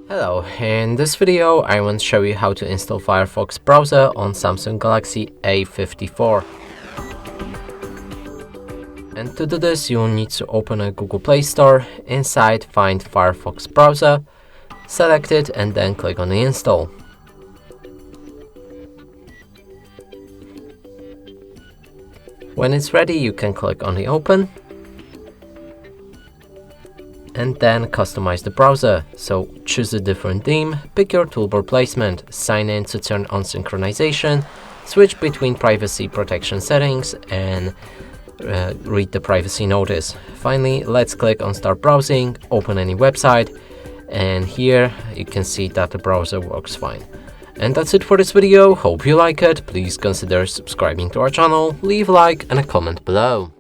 Hello, in this video I want to show you how to install Firefox browser on Samsung Galaxy A54. And to do this you will need to open a Google Play Store, inside find Firefox browser, select it and then click on the install. When it's ready you can click on the open and then customize the browser. So choose a different theme, pick your toolbar placement, sign in to turn on synchronization, switch between privacy protection settings and read the privacy notice. Finally, let's click on start browsing, open any website, and here you can see that the browser works fine. And that's it for this video. Hope you like it. Please consider subscribing to our channel, leave a like and a comment below.